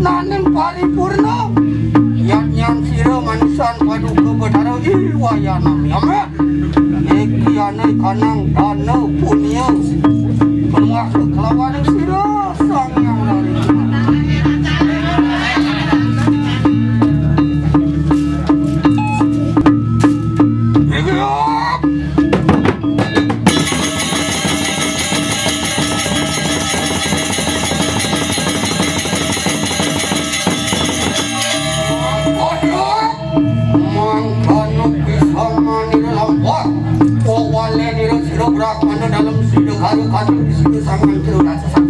naning paripurna nyat sira manusan paduka bedara iwayana miyame iki ane kanang dana punya bermaksud kelawan sira sang yang lari dalam sido karu karu di sido sangan kiro rasa